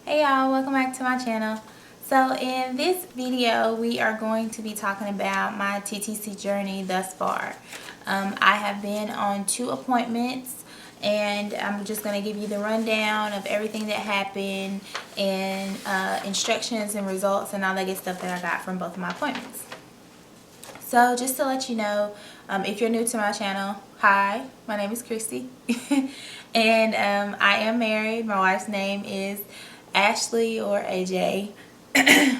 Hey y'all, welcome back to my channel. So in this video we are going to be talking about my TTC journey thus far. I have been on 2 appointments and I'm just going to give you the rundown of everything that happened and instructions and results and all that good stuff that I got from both of my appointments. So just to let you know, if you're new to my channel, hi, my name is Kristy and I am married. My wife's name is Ashley or AJ,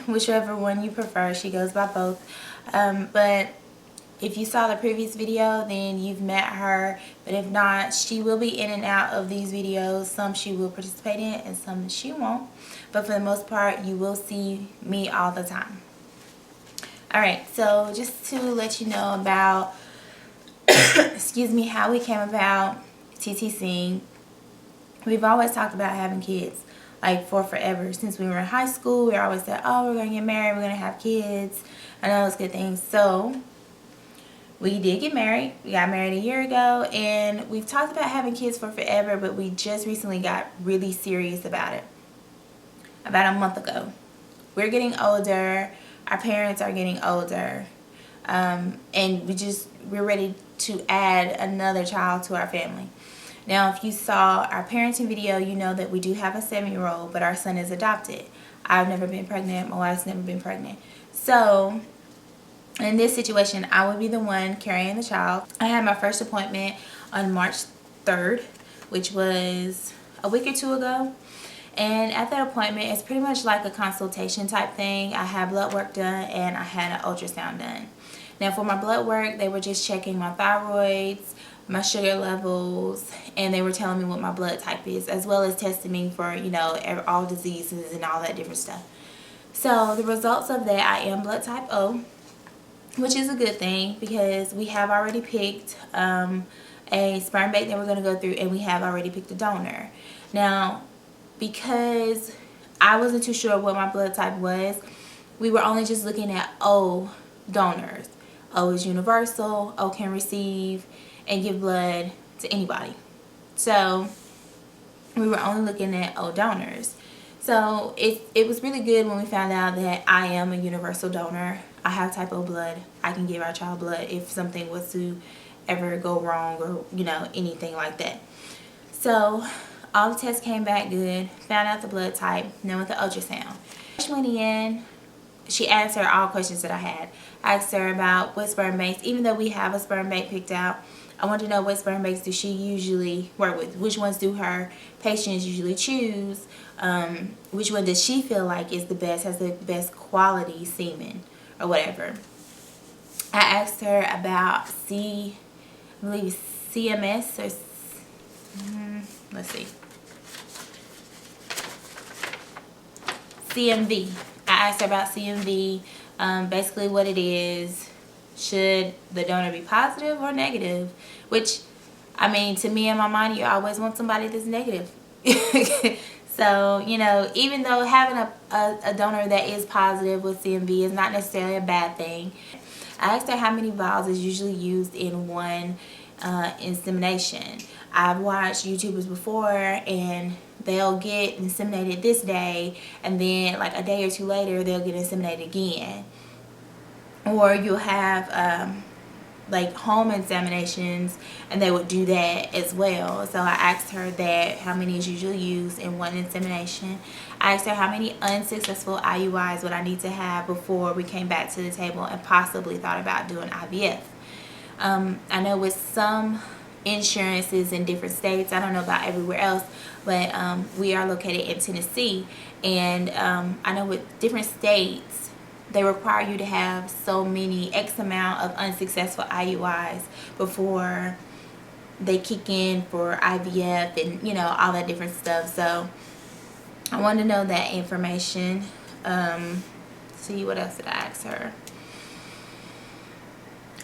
whichever one you prefer. She goes by both. But if you saw the previous video, then you've met her. But if not, she will be in and out of these videos. Some she will participate in and some she won't. But for the most part, you will see me all the time. Alright, so just to let you know about excuse me, how we came about TTC. We've always talked about having kids, like for forever. Since we were in high school, we always said, oh, we're going to get married, we're going to have kids, and all those good things. So we did get married. We got married a year ago, and we've talked about having kids for forever, but we just recently got really serious about it about a month ago. We're getting older, our parents are getting older, and we're ready to add another child to our family. Now, if you saw our parenting video, you know that we do have a 7-year-old, but our son is adopted. I've never been pregnant. My wife's never been pregnant. So, in this situation, I would be the one carrying the child. I had my first appointment on March 3rd, which was a week or 2 ago. And at that appointment, it's pretty much like a consultation type thing. I had blood work done and I had an ultrasound done. Now, for my blood work, they were just checking my thyroids, my sugar levels, and they were telling me what my blood type is, as well as testing me for, you know, all diseases and all that different stuff. So the results of that, I am blood type O, which is a good thing because we have already picked a sperm bank that we're going to go through, and we have already picked a donor. Now, because I wasn't too sure what my blood type was, we were only just looking at O donors. O is universal. O can receive and give blood to anybody. So we were only looking at O donors. So it was really good when we found out that I am a universal donor. I have type O blood. I can give our child blood if something was to ever go wrong or, you know, anything like that. So all the tests came back good. Found out the blood type. Then with the ultrasound, she went in. She answered all questions that I had. I asked her about what sperm banks, even though we have a sperm bank picked out. I wanted to know what sperm banks does she usually work with. Which ones do her patients usually choose? Which one does she feel like is the best, has the best quality semen or whatever. I asked her about I believe CMS or let's see, CMV. I asked her about CMV, basically what it is, should the donor be positive or negative, which, I mean, to me in my mind, you always want somebody that's negative. So, you know, even though having a donor that is positive with CMV is not necessarily a bad thing, I asked her how many vials is usually used in one insemination. I've watched YouTubers before and they'll get inseminated this day and then like a day or 2 later they'll get inseminated again. Or you'll have like home examinations and they would do that as well. So I asked her that, how many is usually used in one insemination. I asked her how many unsuccessful IUIs would I need to have before we came back to the table and possibly thought about doing IVF. I know with some insurances in different states, I don't know about everywhere else, but we are located in Tennessee, and I know with different states they require you to have so many X amount of unsuccessful IUIs before they kick in for IVF and, you know, all that different stuff. So I wanted to know that information. See, what else did I ask her?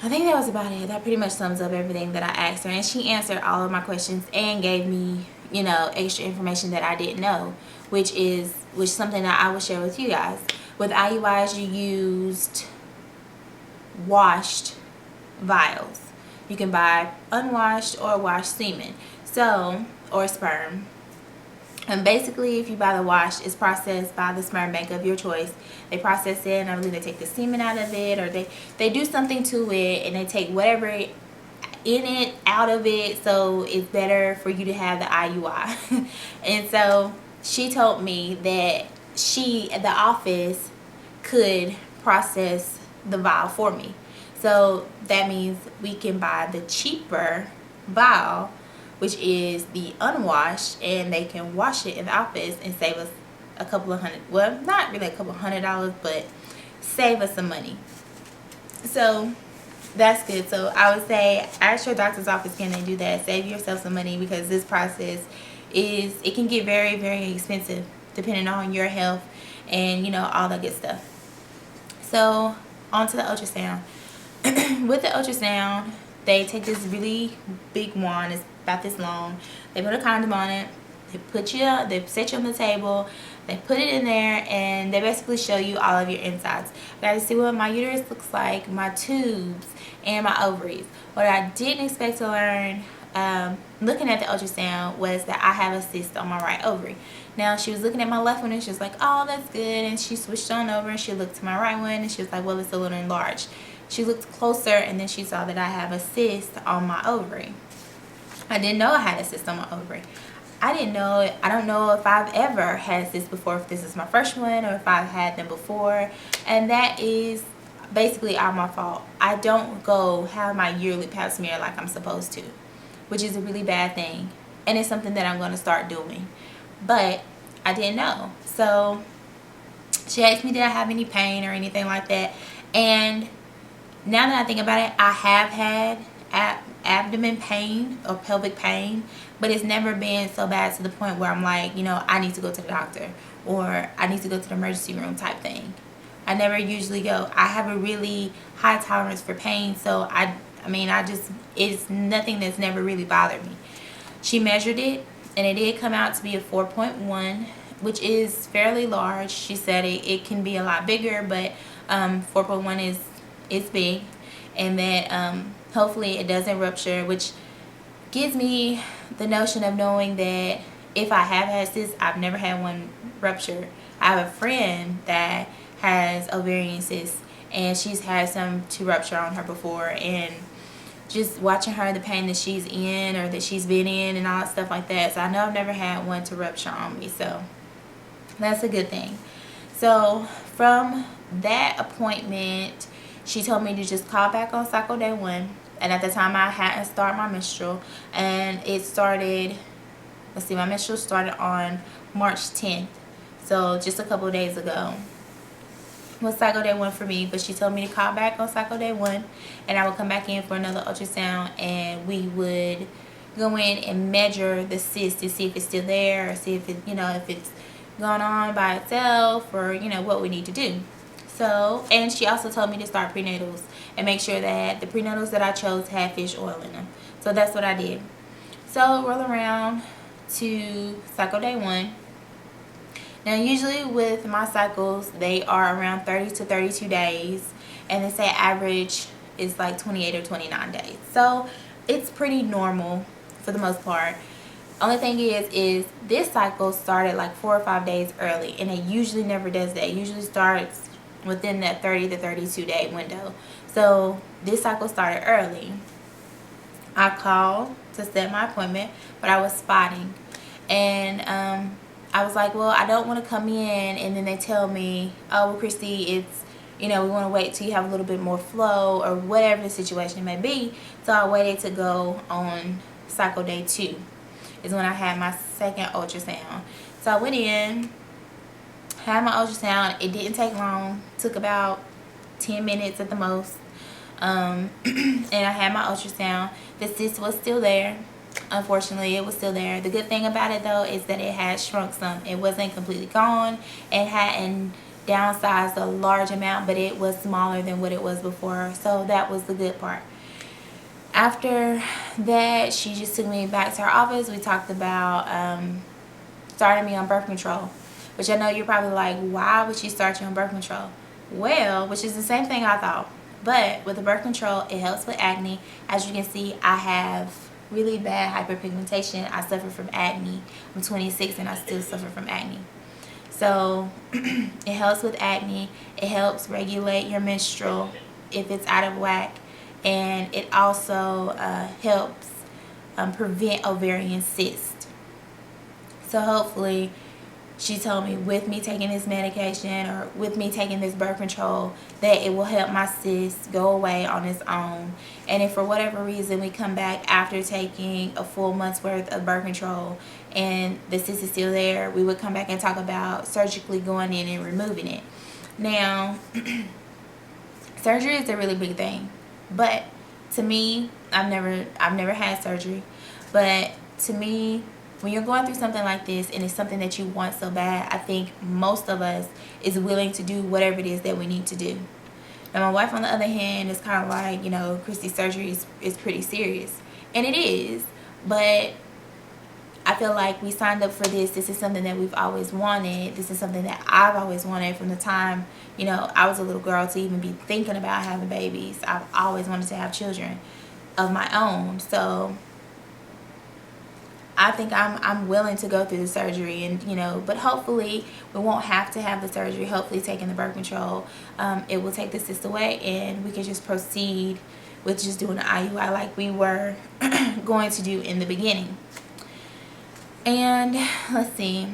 I think that was about it. That pretty much sums up everything that I asked her, and she answered all of my questions and gave me, you know, extra information that I didn't know, which is something that I will share with you guys. With IUIs, you used washed vials. You can buy unwashed or washed semen, so, or sperm. And basically, if you buy the wash, it's processed by the sperm bank of your choice. They process it, and I believe they take the semen out of it, or they do something to it, and they take whatever in it out of it, so it's better for you to have the IUI. And so she told me that the office could process the vial for me. So that means we can buy the cheaper vial, which is the unwashed, and they can wash it in the office and save us a couple of hundred, well, not really a couple $100, but save us some money. So that's good. So I would say ask your doctor's office, can they do that? Save yourself some money, because this process it can get very, very expensive depending on your health and, you know, all that good stuff. So on to the ultrasound. With the ultrasound, they take this really big wand, it's about this long, they put a condom on it, they set you on the table, they put it in there, and they basically show you all of your insides. I got to see what my uterus looks like, my tubes, and my ovaries. What I didn't expect to learn looking at the ultrasound was that I have a cyst on my right ovary. Now, she was looking at my left one and she was like, oh, that's good, and she switched on over and she looked to my right one and she was like, well, it's a little enlarged. She looked closer and then she saw that I have a cyst on my ovary. I didn't know I had a cyst on my ovary. I don't know if I've ever had a cyst before, if this is my first one or if I've had them before, and that is basically all my fault. I don't go have my yearly pap smear like I'm supposed to, which is a really bad thing, and it's something that I'm going to start doing, but I didn't know. So she asked me, did I have any pain or anything like that, and now that I think about it, I have had abdomen pain or pelvic pain, but it's never been so bad to the point where I'm like, you know, I need to go to the doctor or I need to go to the emergency room type thing. I never usually go. I have a really high tolerance for pain, so it's nothing that's never really bothered me. She measured it, and it did come out to be a 4.1, which is fairly large. She said it can be a lot bigger, but 4.1 is big, and that hopefully it doesn't rupture, which gives me the notion of knowing that if I have had cysts, I've never had one rupture. I have a friend that has ovarian cysts, and she's had some to rupture on her before, and just watching her, the pain that she's in or that she's been in and all that stuff like that. So I know I've never had one to rupture on me, so that's a good thing. So from that appointment, she told me to just call back on cycle day 1. And at the time I hadn't started my menstrual, and it started, my menstrual started on March 10th. So just a couple of days ago was cycle day 1 for me, but she told me to call back on cycle day 1, and I would come back in for another ultrasound, and we would go in and measure the cyst to see if it's still there, or see if it, if it's gone on by itself, or what we need to do. So, and she also told me to start prenatals and make sure that the prenatals that I chose had fish oil in them. So that's what I did. So roll around to cycle day 1. Now usually with my cycles, they are around 30 to 32 days, and they say average is like 28 or 29 days. So it's pretty normal for the most part. Only thing is this cycle started like 4 or 5 days early, and it usually never does that. It usually starts within that 30 to 32 day window. So this cycle started early. I called to set my appointment, but I was spotting, and I was like, well, I don't want to come in and then they tell me, oh, well, Kristy, it's, we want to wait till you have a little bit more flow, or whatever the situation may be. So I waited to go on cycle day 2 is when I had my second ultrasound. So I went in, had my ultrasound. It didn't take long, took about 10 minutes at the most, and I had my ultrasound. The cyst was still there. Unfortunately, it was still there. The good thing about it though is that it had shrunk some. It wasn't completely gone. It hadn't downsized a large amount, but it was smaller than what it was before, so that was the good part. After that, she just took me back to her office. We talked about starting me on birth control, which I know you're probably like, why would she start you on birth control? Well, which is the same thing I thought, but with the birth control, it helps with acne. As you can see, I have really bad hyperpigmentation. I suffer from acne. I'm 26 and I still suffer from acne. So it helps with acne. It helps regulate your menstrual if it's out of whack. And it also helps prevent ovarian cysts. So hopefully, she told me with me taking this medication or with me taking this birth control that it will help my cysts go away on its own. And if for whatever reason we come back after taking a full month's worth of birth control and the cyst is still there, we would come back and talk about surgically going in and removing it. Now, surgery is a really big thing, but to me, I've never had surgery, but to me, when you're going through something like this and it's something that you want so bad, I think most of us is willing to do whatever it is that we need to do. Now, my wife, on the other hand, is kind of like, you know, Kristy's surgery is pretty serious. And it is, but I feel like we signed up for this. This is something that we've always wanted. This is something that I've always wanted from the time, you know, I was a little girl to even be thinking about having babies. I've always wanted to have children of my own. So I think I'm willing to go through the surgery, and you know, but hopefully we won't have to have the surgery. Hopefully, taking the birth control, it will take the cyst away, and we can just proceed with just doing the IUI like we were going to do in the beginning. And let's see,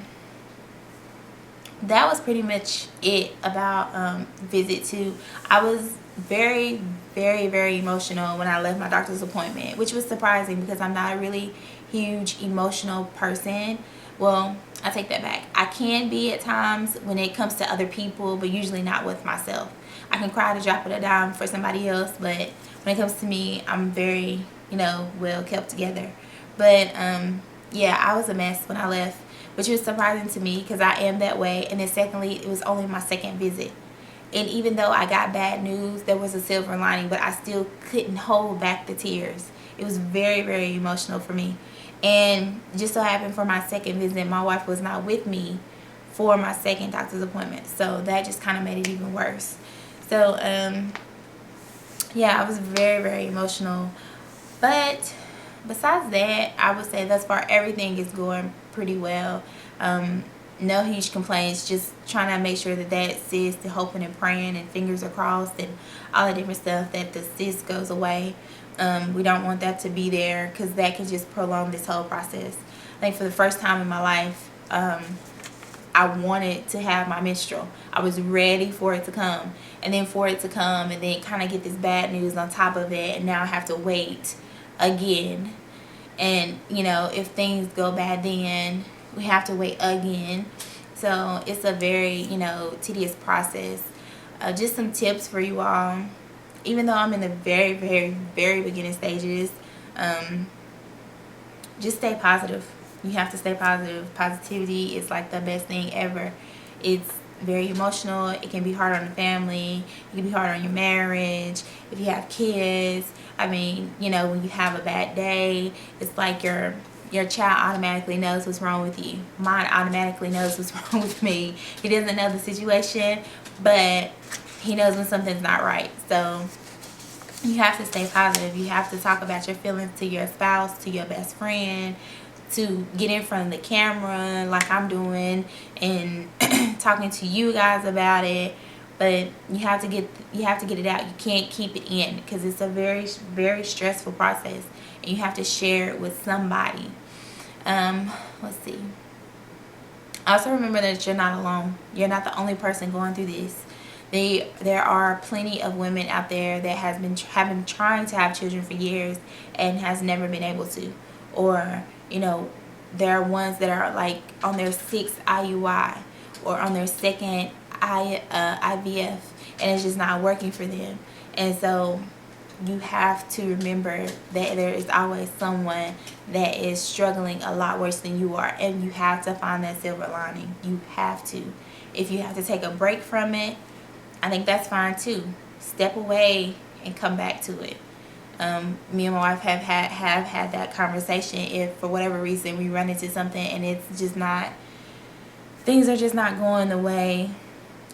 that was pretty much it about visit 2. I was very, very, very emotional when I left my doctor's appointment, which was surprising because I'm not a really huge emotional person. Well, I take that back. I can be at times when it comes to other people, but usually not with myself. I can cry at a drop of a dime for somebody else, but when it comes to me, I'm very, you know, well kept together. But yeah, I was a mess when I left, which was surprising to me because I am that way. And then secondly, it was only my second visit. And even though I got bad news, there was a silver lining, but I still couldn't hold back the tears. It was very, very emotional for me. And just so happened for my second visit, my wife was not with me for my second doctor's appointment. So that just kind of made it even worse. So, yeah, I was very, very emotional. But besides that, I would say thus far everything is going pretty well. No huge complaints, just trying to make sure that that cyst, hoping and praying and fingers are crossed and all the different stuff that the cyst goes away. We don't want that to be there because that can just prolong this whole process. I think for the first time in my life, I wanted to have my menstrual. I was ready for it to come, and then for it to come and then kind of get this bad news on top of it, and now I have to wait again. And you know, if things go bad, then we have to wait again. So it's a very, you know, tedious process. Just some tips for you all. Even though I'm in the very, very, very beginning stages, just stay positive. You have to stay positive. Positivity is like the best thing ever. It's very emotional. It can be hard on the family. It can be hard on your marriage. If you have kids, I mean, you know, when you have a bad day, it's like your child automatically knows what's wrong with you. Mine automatically knows what's wrong with me. He doesn't know the situation, but he knows when something's not right. So you have to stay positive. You have to talk about your feelings to your spouse, to your best friend, to get in front of the camera like I'm doing and talking to you guys about it. But you have to get it out. You can't keep it in because it's a very, very stressful process, and you have to share it with somebody. Let's see. Also remember that you're not alone. You're not the only person going through this. There are plenty of women out there that have been trying to have children for years and has never been able to. Or, you know, there are ones that are like on their 6th IUI or on their second IVF, and it's just not working for them. And so you have to remember that there is always someone that is struggling a lot worse than you are, and you have to find that silver lining. You have to. If you have to take a break from it, I think that's fine too. Step away and come back to it. Me and my wife have had that conversation. If for whatever reason we run into something and it's just not, things are just not going the way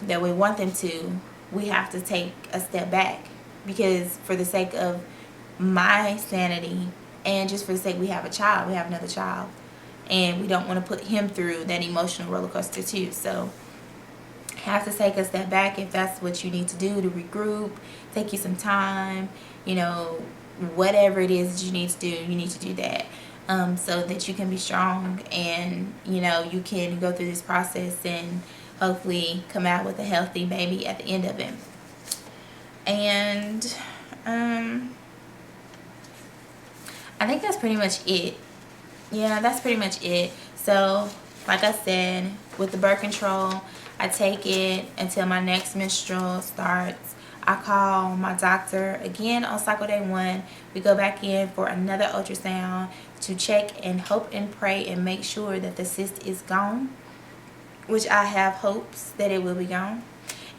that we want them to, we have to take a step back, because for the sake of my sanity And just for the sake we have a child, we have another child, and we don't want to put him through that emotional roller coaster too. So have to take a step back if that's what you need to do to regroup, take you some time, you know, whatever it is that you need to do, you need to do that, so that you can be strong and, you know, you can go through this process and hopefully come out with a healthy baby at the end of it. And I think that's pretty much it. Yeah, that's pretty much it. So like I said, with the birth control, I take it until my next menstrual starts. I call my doctor again on cycle day 1. We go back in for another ultrasound to check and hope and pray and make sure that the cyst is gone, which I have hopes that it will be gone,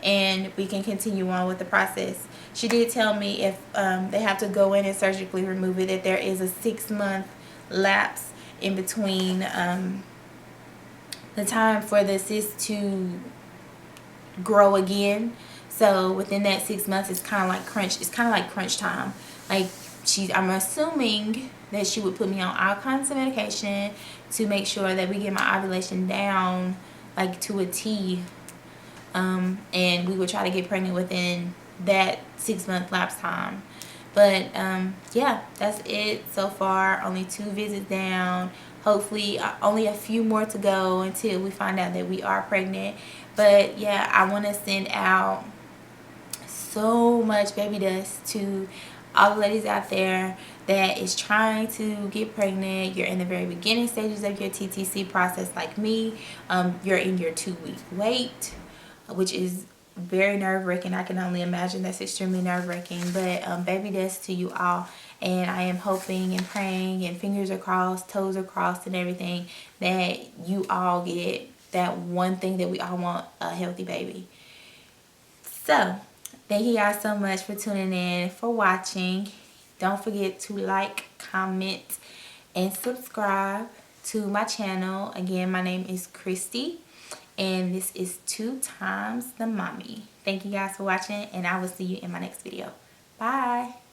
and we can continue on with the process. She did tell me if they have to go in and surgically remove it, that there is a 6-month lapse in between the time for the cyst to grow again. So within that 6 months, it's kind of like crunch. It's kind of like crunch time. Like I'm assuming that she would put me on all kinds of medication to make sure that we get my ovulation down like to a T. And we would try to get pregnant within that 6-month lapse time. But yeah, that's it so far. Only 2 visits down. Hopefully only a few more to go until we find out that we are pregnant. But yeah, I want to send out so much baby dust to all the ladies out there that is trying to get pregnant. You're in the very beginning stages of your TTC process like me. You're in your 2-week wait, which is very nerve-wracking. I can only imagine that's extremely nerve-wracking. But baby dust to you all, and I am hoping and praying and fingers are crossed, toes are crossed and everything, that you all get that one thing that we all want, a healthy baby. So thank you guys so much for tuning in, for watching. Don't forget to like, comment, and subscribe to my channel. Again, my name is Kristy, and this is 2 times the mommy. Thank you guys for watching, and I will see you in my next video. Bye.